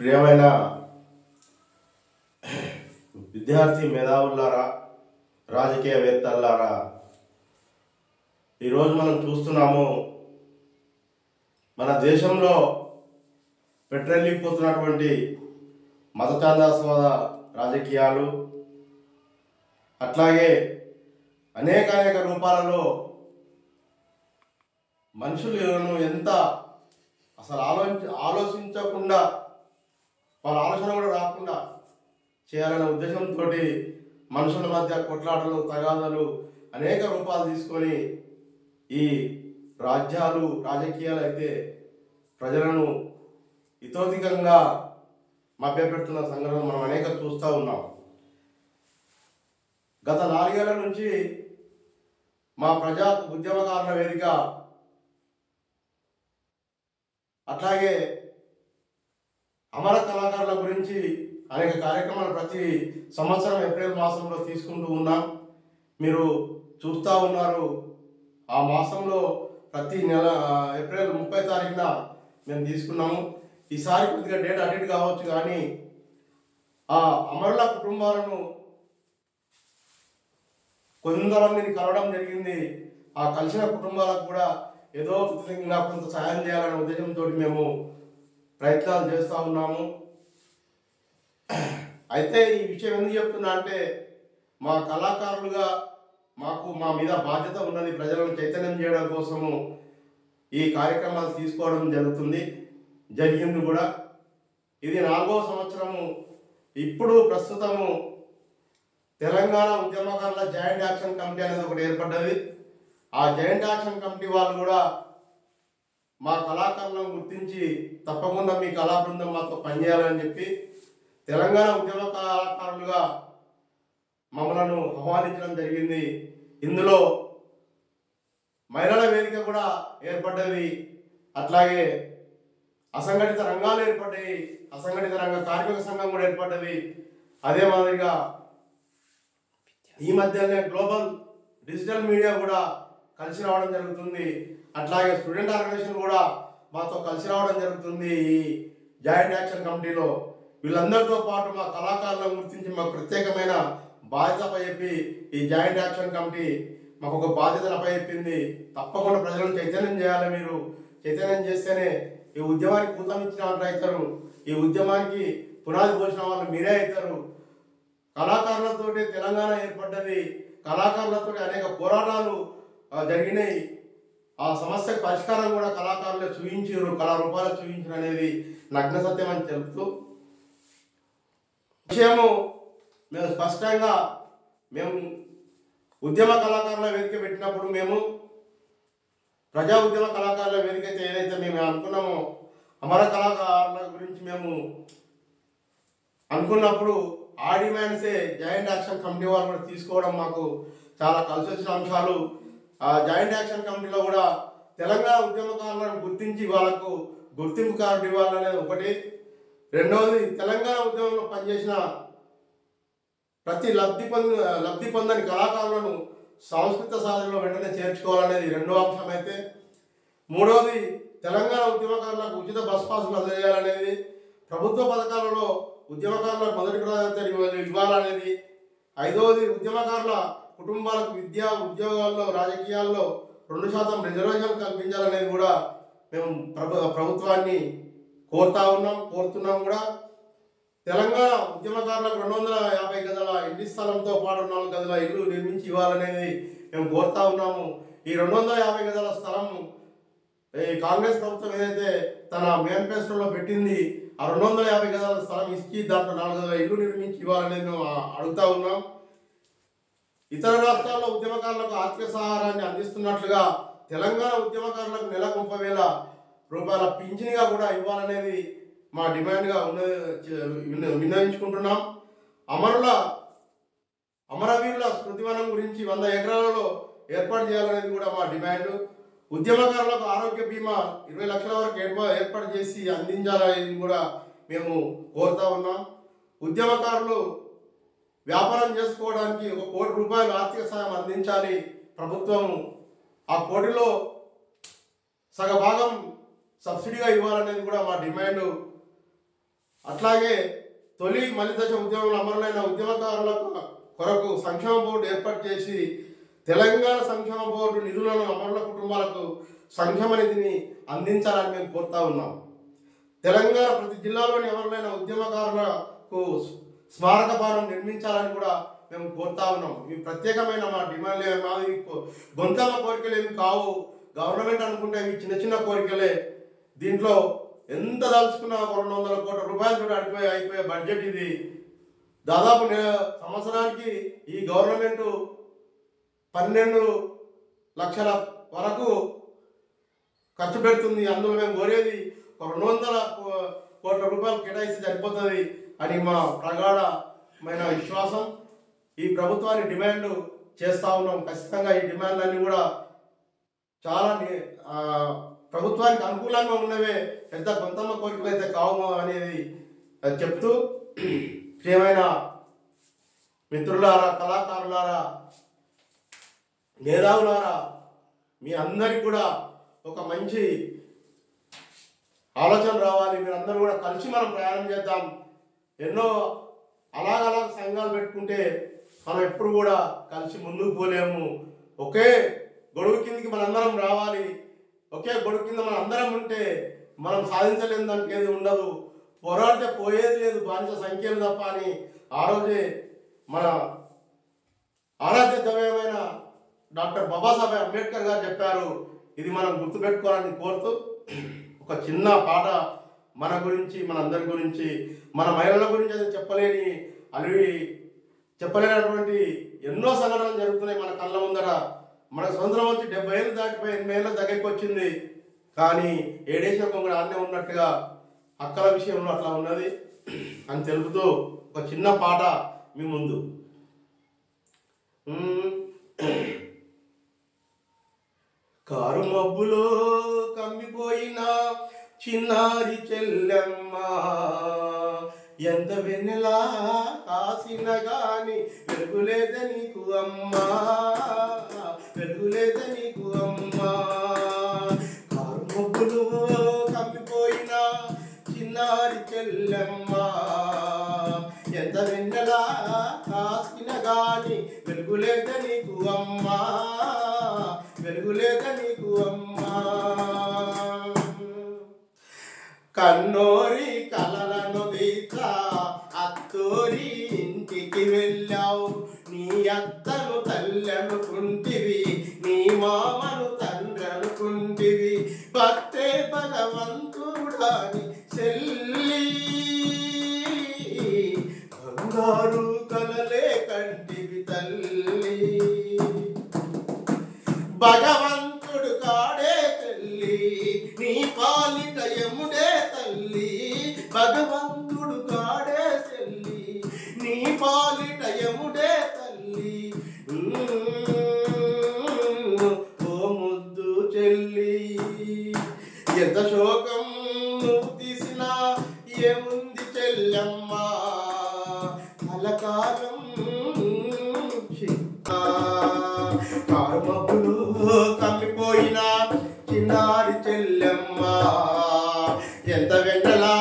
ప్రియమైన విద్యార్థి మేధావులారా, రాజకీయవేత్తలారా, ఈరోజు మనం చూస్తున్నాము మన దేశంలో పెట్రెల్లిపోతున్నటువంటి మతచాందాస్వాద రాజకీయాలు, అట్లాగే అనేక రూపాలలో మనుషులను ఎంత అసలు ఆలోచించకుండా వాళ్ళ ఆలోచన కూడా రాకుండా చేయాలనే ఉద్దేశంతో మనుషుల మధ్య కొట్లాటలు, తగాదాలు అనేక రూపాలు తీసుకొని ఈ రాజకీయాలు అయితే ప్రజలను ఇతోధికంగా మభ్యపెడుతున్న సంఘటనలు మనం అనేక చూస్తూ ఉన్నాం. గత 4 ఏళ్ల నుంచి మా ప్రజా ఉద్యమకారుల వేదిక, అట్లాగే అమర కళాకారుల గురించి అనేక కార్యక్రమాలు ప్రతి సంవత్సరం ఏప్రిల్ మాసంలో తీసుకుంటూ ఉన్నాం. మీరు చూస్తూ ఉన్నారు. ఆ మాసంలో ప్రతి నెల ఏప్రిల్ 30 తారీఖున మేము తీసుకున్నాము. ఈసారి కొద్దిగా డేట్ అటు కావచ్చు, కానీ ఆ అమరుల కుటుంబాలను కొంతమందిని కలవడం జరిగింది. ఆ కలిసిన కుటుంబాలకు కూడా ఏదో విధంగా కొంత సాయం చేయాలనే ఉద్దేశంతో మేము ప్రయత్నాలు చేస్తూ ఉన్నాము. అయితే ఈ విషయం ఎందుకు చెప్తున్నా అంటే, మా కళాకారులుగా మా మీద బాధ్యత ఉన్నది. ప్రజలను చైతన్యం చేయడం కోసము ఈ కార్యక్రమాలు తీసుకోవడం జరిగింది కూడా. ఇది 4వ సంవత్సరము. ఇప్పుడు ప్రస్తుతము తెలంగాణ ఉద్యమకారుల జాయింట్ యాక్షన్ కమిటీ అనేది ఒకటి ఏర్పడ్డది. ఆ జాయింట్ యాక్షన్ కమిటీ వాళ్ళు కూడా మా కళాకారులను గుర్తించి తప్పకుండా మీ కళా బృందం మాతో పనిచేయాలని చెప్పి తెలంగాణ ఉద్యమ కళాకారులుగా మమ్మలను ఆహ్వానించడం జరిగింది. ఇందులో మహిళల వేదిక కూడా ఏర్పడ్డది, అట్లాగే అసంఘటిత రంగాలు ఏర్పడ్డాయి, అసంఘటిత రంగ కార్మిక సంఘం కూడా ఏర్పడ్డది. అదే మాదిరిగా ఈ మధ్యనే గ్లోబల్ డిజిటల్ మీడియా కూడా కలిసి రావడం జరుగుతుంది. అట్లాగే స్టూడెంట్ ఆర్గనైజేషన్ కూడా మాతో కలిసి రావడం జరుగుతుంది ఈ జాయింట్ యాక్షన్ కమిటీలో. వీళ్ళందరితో పాటు మా కళాకారులను గుర్తించి మాకు ప్రత్యేకమైన బాధ్యత అప్పచెప్పి ఈ జాయింట్ యాక్షన్ కమిటీ మాకు ఒక బాధ్యతను అప్పచెప్పింది. తప్పకుండా ప్రజలను చైతన్యం చేయాలి. మీరు చైతన్యం చేస్తేనే ఈ ఉద్యమానికి ఊతం ఇచ్చిన వాళ్ళు అవుతారు, ఈ ఉద్యమానికి పునాది పోసిన వాళ్ళు మీరే అవుతారు. కళాకారులతో తెలంగాణ ఏర్పడ్డది, కళాకారులతో అనేక పోరాటాలు జరిగినాయి. ఆ సమస్యకు పరిష్కారం కూడా కళాకారులే చూపించారు, కళారూపాలు చూపించారు అనేది నగ్న సత్యం అని తెలుపుతూ విషయము మేము స్పష్టంగా ఉద్యమ కళాకారుల వేదిక పెట్టినప్పుడు, మేము ప్రజా ఉద్యమ కళాకారుల వేదిక అయితే ఏదైతే మేము అనుకున్నామో అమర కళాకారుల గురించి మేము అనుకున్నప్పుడు ఆ డిమాండ్సే జాయింట్ యాక్షన్ కమిటీ వాళ్ళు కూడా తీసుకోవడం మాకు చాలా కలిసి వచ్చిన అంశాలు. ఆ జాయింట్ యాక్షన్ కమిటీలో కూడా తెలంగాణ ఉద్యమకారులను గుర్తించి వాళ్ళకు గుర్తింపు కార్డు ఇవ్వాలనేది ఒకటి. రెండవది, తెలంగాణ ఉద్యమంలో పనిచేసిన ప్రతి లబ్ధి పొందని కళాకారులను సాంస్కృతిక సాధనలో వెంటనే చేర్చుకోవాలనేది రెండో అంశం అయితే, మూడవది తెలంగాణ ఉద్యమకారులకు ఉచిత బస్ పాసులు అందజేయాలనేది, ప్రభుత్వ పథకాలలో ఉద్యమకారులకు మొదటి ప్రాధాన్యత ఇవ్వాలనేది, ఐదవది ఉద్యమకారుల కుటుంబాలకు విద్య, ఉద్యోగాల్లో, రాజకీయాల్లో 2% రిజర్వేషన్ కల్పించాలనేది కూడా మేము ప్రభుత్వాన్ని కోరుతున్నాం కూడా. తెలంగాణ ఉద్యమకారులకు 250 గదుల ఇంటి స్థలంతో పాటు 4 గదుల ఇల్లు నిర్మించి ఇవ్వాలనేది మేము కోరుతా ఉన్నాము. ఈ 250 గదుల స్థలం ఈ కాంగ్రెస్ ప్రభుత్వం ఏదైతే తన మేనిఫెస్టోలో పెట్టింది, ఆ 250 గదుల స్థలం ఇచ్చి దాంట్లో 4 గదుల ఇల్లు నిర్మించి ఇవ్వాలనేది మేము అడుగుతా ఉన్నాం. ఇతర రాష్ట్రాల్లో ఉద్యమకారులకు ఆర్థిక సహాయాన్ని అందిస్తున్నట్లుగా తెలంగాణ ఉద్యమకారులకు నెలకు 30,000 రూపాయల పింఛన్గా కూడా ఇవ్వాలనేది మా డిమాండ్గా విన్నవించుకుంటున్నాం. అమరవీరుల స్మృతివనం గురించి 100 ఎకరాలలో ఏర్పాటు చేయాలనేది కూడా మా డిమాండ్. ఉద్యమకారులకు ఆరోగ్య బీమా 20 లక్షల వరకు ఏర్పాటు చేసి అందించాలని కూడా మేము కోరుతా ఉన్నాం. ఉద్యమకారులు వ్యాపారం చేసుకోవడానికి 1 కోటి రూపాయలు ఆర్థిక సాయం అందించాలి ప్రభుత్వం. ఆ కోటిలో సగభాగం సబ్సిడీగా ఇవ్వాలనేది కూడా మా డిమాండ్. అట్లాగే తొలి మలిదశ ఉద్యమంలో అమరులైన ఉద్యమకారులకు కొరకు సంక్షేమ బోర్డు ఏర్పాటు చేసి తెలంగాణ సంక్షేమ బోర్డు నిధులను అమరుల కుటుంబాలకు సంక్షేమ నిధిని అందించాలని మేము కోరుతా ఉన్నాం. తెలంగాణ ప్రతి జిల్లాలోని అమరులైన ఉద్యమకారులకు స్మారక భవనం నిర్మించాలని కూడా మేము కోరుతా ఉన్నాం. ఇవి ప్రత్యేకమైన మా డిమాండ్లు మాది గొంతమ్మ కోరికలు ఏమి కావు. గవర్నమెంట్ అనుకుంటే ఇవి చిన్న చిన్న కోరికలే. దీంట్లో ఎంత దాల్చుకున్నా 200 కోట్ల రూపాయలు అయిపోయే బడ్జెట్ ఇది. దాదాపు సంవత్సరానికి ఈ గవర్నమెంట్ 12 లక్షల వరకు ఖర్చు పెడుతుంది. అందులో మేము కోరేది 200 కోట్ల రూపాయలు కేటాయిస్తే సరిపోతుంది అని మా ప్రగాఢమైన విశ్వాసం. ఈ ప్రభుత్వాన్ని డిమాండ్ చేస్తూ ఉన్నాం. ఖచ్చితంగా ఈ డిమాండ్లన్నీ కూడా చాలా ప్రభుత్వానికి అనుకూలంగా ఉన్నవే, పెద్ద గొంతమ్మ కోరికలు అయితే కావు అనేది చెప్తూ, ప్రియమైన మిత్రులారా, కళాకారులారా, మేధావులారా, మీ అందరికి కూడా ఒక మంచి ఆలోచన రావాలి. మీరందరూ కూడా కలిసి మనం ప్రయాణం చేద్దాం. ఎన్నో అలాగ సంఘాలు పెట్టుకుంటే మనం ఎప్పుడు కూడా కలిసి ముందుకు పోలేము. ఒకే గొడుగు కిందకి మనందరం రావాలి. ఒకే గొడుగు కింద మనం అందరం ఉంటే మనం సాధించలేని దానికి ఏది ఉండదు. పోరాడితే పోయేది లేదు, బానిస సంఖ్యలు తప్ప అని ఆ రోజే మన ఆరాధ్య దైవమైన డాక్టర్ బాబాసాహెబ్ అంబేద్కర్ గారు చెప్పారు. ఇది మనం గుర్తుపెట్టుకోవాలని కోరుతూ ఒక చిన్న పాట మన గురించి, మన అందరి గురించి, మన మహిళల గురించి అయితే చెప్పలేనటువంటి ఎన్నో సంఘటనలు జరుగుతున్నాయి మన కళ్ళ ముందర. మన స్వతంత్రం వచ్చి 70 ఏళ్ళు దాటిపోయి 80 ఏళ్ళ దగ్గరికి వచ్చింది. కానీ ఏడేసిన కొంగడు ఆన్నే ఉన్నట్టుగా హక్కుల విషయంలో అట్లా ఉన్నది అని తెలుపుతూ ఒక చిన్న పాట మీ ముందు. కారు మబ్బులో కమ్మిపోయిన చిన్నారి చెల్లెమ్మ, ఎంత వెన్నెలా కాసిన గాని వెలుగులేద నీకు అమ్మా, వెలుగులేద నీకు అమ్మా. కారు మబ్బులో కమ్మిపోయిన చిన్నారి చెల్లెమ్మ, ఎంత వెన్నెలా కాసిన గాని వెలుగులేద నీకు అమ్మా, వెలుగులేద నీకు అమ్మా. కన్నోరి కలలను తీర్చ అత్తోరి ఇంటికి వెళ్ళావు, నీ అత్తను తల్లి అనుకుంటివి, నీ మామను తండ్రి అనుకుంటివి, భక్తే భగవంతుడాని చెల్లి, బంగారు కలలే కంటివి తల్లి, భగవంతుడు కాడే తల్లి, నీ పాలిట యముడే తల్లి, భగవంతుడు కాడే తల్లి, నీ పాలిట యముడే తల్లి. ఓ ముద్దు చెల్లి, ఎంత శోకం నువ్వు తీసినా ఏముంది చెల్లెమ్మ, కలకాలం కారు మబ్బులు కమ్మిపోయిన చిన్నారి చెల్లెమ్మ, ఎంత వెన్నెలా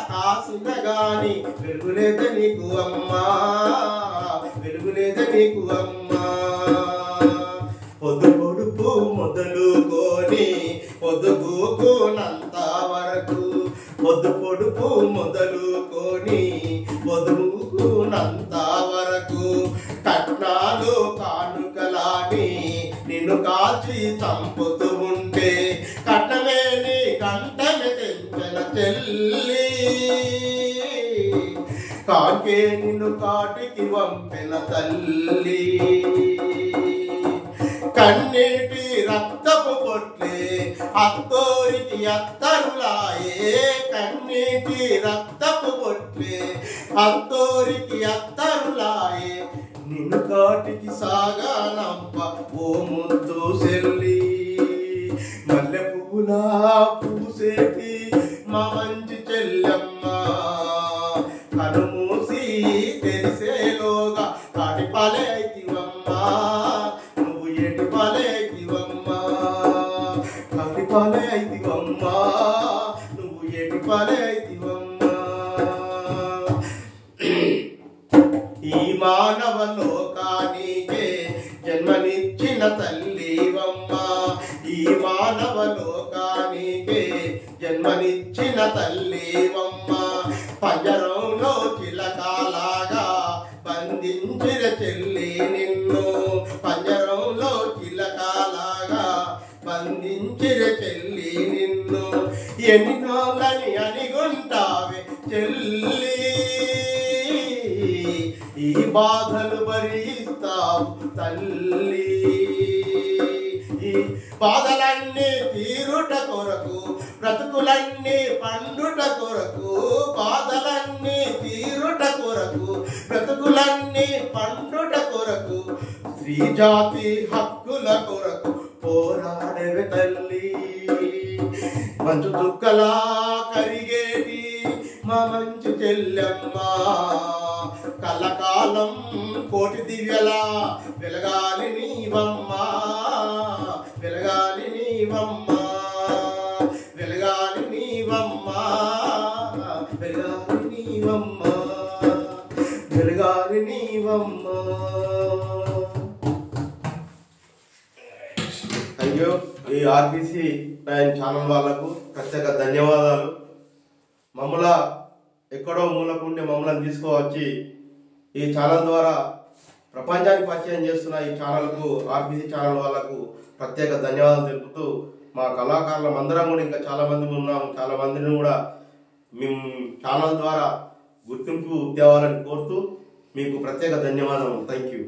కాసిన గాని వెలుగులేద నీకు అమ్మా, వెలుగులేద నీకు అమ్మా. పొద్దు పొడుపు మొదలుకొని పొద్దుగుకునంత వరకు, పొద్దు పొడుపు మొదలుకొని పొద్దుగుకునంత వరకు, కట్నాలు కానుకలాని నిన్ను కాల్చి చంపుతూ ఉంటే, కట్టమే నీ కంటమే తెంచెల చెల్లి, కాకే నిన్ను కాటికి వంపెన తల్లి, కన్నీటి రక్తపు పొట్లే అత్తోరికి అత్తరులాయే, కన్నీటి రక్తపు పొట్లే అత్తోరికి అత్తరులాయే, నిన్ను కాటికి సాగానంప ఓ ముద్దు చెల్లి, మల్లె పువ్వులా పూసేటి మా మంచి చెల్లెమ్మ, కనుమూసి తెరిసేలోగా కాటి పాలే అయితివమ్మా, నువ్వు ఎటు పాలే అయితివమ్మా, కాటి పాలే అయితివమ్మా, నువ్వు ఎటు పాలే అయితివమ్మా. జన్మనిచ్చిన తల్లివమ్మ పంజరంలో చిలకాలాగా బంధించిన చెల్లి నిన్ను పంజరంలో చిలకాలాగా బంధించిన చెల్లి నిన్ను ఎన్ని రోజులని అనిగుంటావే చెల్లి ఈ బాధలు భరిస్తావు తల్లి ఈ బాధలన్నీ తీరుట కొరకు బ్రతుకులన్నీ పండుట కొరకు బాధలన్నీ తీరుట కొరకు బ్రతుకులన్నీ పండుట కొరకు స్త్రీ జాతి హక్కుల కొరకు పోరాడేవి తల్లి మంచు చుక్కలా కరిగేటి మా మంచు చెల్లెమ్మ కలకాలం కోటి దివ్యలా వెలగాలి నీవమ్మ వెలగాలి నీవమ్మ వెలగాలి నీవమ్మ వెలగాలి నీవమ్మ వెలగాలి నీవమ్మ. అయ్యో ఈ ఆర్బీసీ 9 ఛానల్ వాళ్ళకు ప్రత్యేక ధన్యవాదాలు. మమ్మల్ని ఎక్కడో మూలకుండి మమ్మల్ని తీసుకువచ్చి ఈ ఛానల్ ద్వారా ప్రపంచానికి పరిచయం చేస్తున్న ఈ ఛానల్కు ఆర్బీసీ ఛానల్ వాళ్ళకు ప్రత్యేక ధన్యవాదాలు తెలుపుతూ మా కళాకారులం అందరం కూడా ఇంకా చాలామంది ఉన్నాము, చాలా మందిని కూడా మేము ఛానల్ ద్వారా గుర్తింపు తేవాలని కోరుతూ మీకు ప్రత్యేక ధన్యవాదాలు. Thank you.